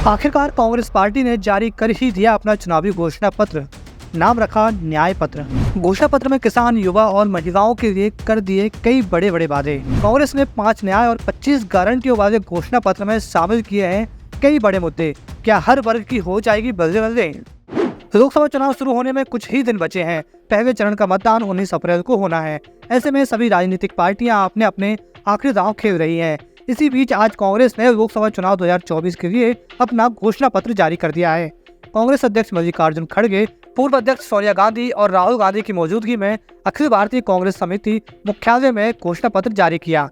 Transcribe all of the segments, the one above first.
आखिरकार कांग्रेस पार्टी ने जारी कर ही दिया अपना चुनावी घोषणा पत्र। नाम रखा न्याय पत्र। घोषणा पत्र में किसान, युवा और महिलाओं के लिए कर दिए कई बड़े बड़े वादे। कांग्रेस ने 5 न्याय और 25 गारंटियों वाले घोषणा पत्र में शामिल किए हैं कई बड़े मुद्दे। क्या हर वर्ग की हो जाएगी बल्ले? लोकसभा चुनाव शुरू होने में कुछ ही दिन बचे हैं। पहले चरण का मतदान 19 अप्रैल को होना है। ऐसे में सभी राजनीतिक पार्टियां अपने अपने आखिरी दांव खेल रही हैं। इसी बीच आज कांग्रेस ने लोकसभा चुनाव 2024 के लिए अपना घोषणा पत्र जारी कर दिया है। कांग्रेस अध्यक्ष मल्लिकार्जुन खड़गे, पूर्व अध्यक्ष सोनिया गांधी और राहुल गांधी की मौजूदगी में अखिल भारतीय कांग्रेस समिति मुख्यालय में घोषणा पत्र जारी किया।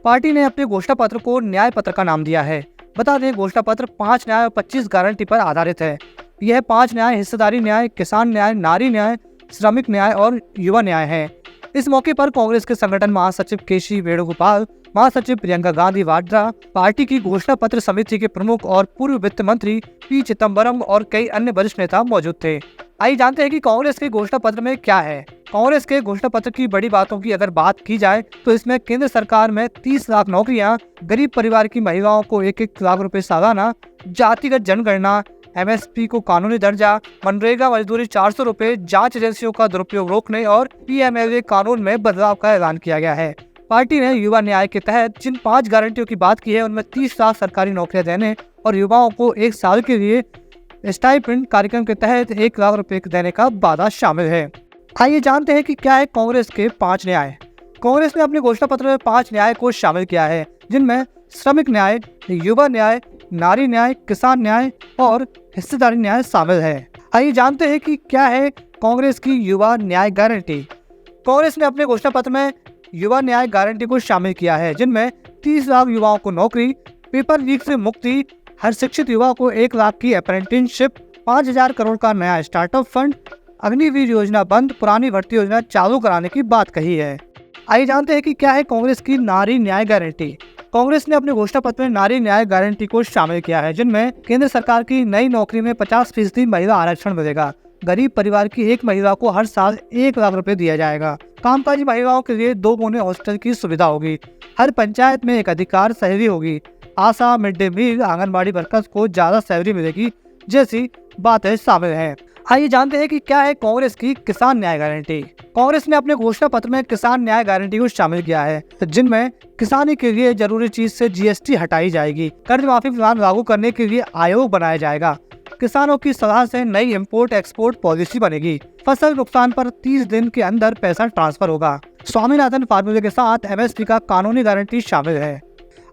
पार्टी ने अपने घोषणा पत्र को न्याय पत्र का नाम दिया है। बता दें, घोषणा पत्र 5 न्याय और 25 गारंटी पर आधारित है। यह 5 न्याय हिस्सेदारी न्याय, किसान न्याय, नारी न्याय, श्रमिक न्याय और युवा न्याय है। इस मौके पर कांग्रेस के संगठन महासचिव केसी वेणुगोपाल, महासचिव प्रियंका गांधी वाड्रा, पार्टी की घोषणा पत्र समिति के प्रमुख और पूर्व वित्त मंत्री पी चिदम्बरम और कई अन्य वरिष्ठ नेता मौजूद थे। आइए जानते हैं कि कांग्रेस के घोषणा पत्र में क्या है। कांग्रेस के घोषणा पत्र की बड़ी बातों की अगर बात की जाए तो इसमें केंद्र सरकार में 30 लाख नौकरियां, गरीब परिवार की महिलाओं को 1-1 लाख रुपए सालाना, जातिगत जनगणना, MSP को कानूनी दर्जा, मनरेगा मजदूरी 400 रुपए, जांच एजेंसियों का दुरुपयोग रोकने और PMLA कानून में बदलाव का ऐलान किया गया है। पार्टी ने युवा न्याय के तहत जिन 5 गारंटियों की बात की है उनमें 30 लाख सरकारी नौकरियां देने और युवाओं को 1 साल के लिए स्टाइपेंड कार्यक्रम के तहत 1 लाख रुपए देने का वादा शामिल है। आइए जानते हैं कि क्या है कांग्रेस के 5 न्याय। कांग्रेस ने अपने घोषणा पत्र में 5 न्याय को शामिल किया है, जिनमें श्रमिक न्याय, युवा न्याय, नारी न्याय, किसान न्याय और हिस्सेदारी न्याय शामिल है। आइए जानते हैं कि क्या है कांग्रेस की युवा न्याय गारंटी। कांग्रेस ने अपने घोषणा पत्र में युवा न्याय गारंटी को शामिल किया है, जिनमें 30 लाख युवाओं को नौकरी, पेपर लीक से मुक्ति, हर शिक्षित युवा को 1 लाख की अप्रेंटिसशिप, 5,000 करोड़ का नया स्टार्टअप फंड, अग्निवीर योजना बंद, पुरानी भर्ती योजना चालू कराने की बात कही है। आइए जानते हैं कि क्या है कांग्रेस की नारी न्याय गारंटी। कांग्रेस ने अपने घोषणा पत्र में नारी न्याय गारंटी को शामिल किया है, जिनमें केंद्र सरकार की नई नौकरी में 50% महिला आरक्षण मिलेगा। गरीब परिवार की एक महिला को हर साल 1 लाख रुपए दिया जाएगा। कामकाजी महिलाओं के लिए 2 कोने हॉस्टल की सुविधा होगी। हर पंचायत में एक अधिकार सैलरी होगी। ASHA, mid day meal, anganwadi workers को ज्यादा सैलरी मिलेगी जैसी बातें शामिल हैं। आइए जानते हैं कि क्या है कांग्रेस की किसान न्याय गारंटी। कांग्रेस ने अपने घोषणा पत्र में किसान न्याय गारंटी को शामिल किया है, जिनमें किसानी के लिए जरूरी चीज से GST हटाई जाएगी। कर्ज माफी प्लान लागू करने के लिए आयोग बनाया जाएगा। किसानों की सलाह से नई इम्पोर्ट एक्सपोर्ट पॉलिसी बनेगी। फसल नुकसान पर 30 दिन के अंदर पैसा ट्रांसफर होगा। स्वामीनाथन फार्मूले के साथ MSP का कानूनी गारंटी शामिल है।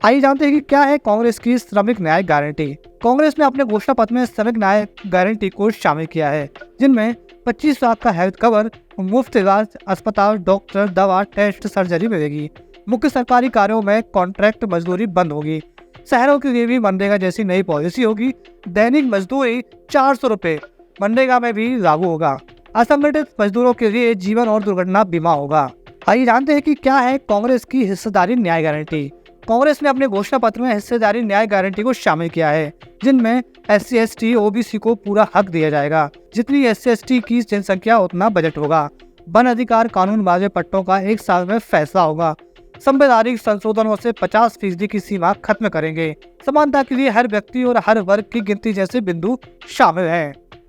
आइए जानते हैं कि क्या है कांग्रेस की श्रमिक न्याय गारंटी। कांग्रेस ने अपने घोषणा पत्र में श्रमिक न्याय गारंटी को शामिल किया है, जिनमें 25 लाख का हेल्थ कवर, मुफ्त इलाज, अस्पताल, डॉक्टर, दवा, टेस्ट, सर्जरी मिलेगी। मुख्य सरकारी कार्यों में कॉन्ट्रैक्ट मजदूरी बंद होगी। शहरों के लिए भी मनरेगा जैसी नई पॉलिसी होगी। दैनिक मजदूरी 400 रुपए मनरेगा में भी लागू होगा। असंगठित मजदूरों के लिए जीवन और दुर्घटना बीमा होगा। आइए जानते हैं कि क्या है कांग्रेस की हिस्सेदारी न्याय गारंटी। कांग्रेस ने अपने घोषणा पत्र में हिस्सेदारी न्याय गारंटी को शामिल किया है, जिनमें SC, ST, OBC को पूरा हक दिया जाएगा। जितनी SC, ST की जनसंख्या उतना बजट होगा। वन अधिकार कानून वाले पट्टों का 1 साल में फैसला होगा। संवैधानिक संशोधनों से 50% की सीमा खत्म करेंगे। समानता के लिए हर व्यक्ति और हर वर्ग की गिनती जैसे बिंदु शामिल हैं।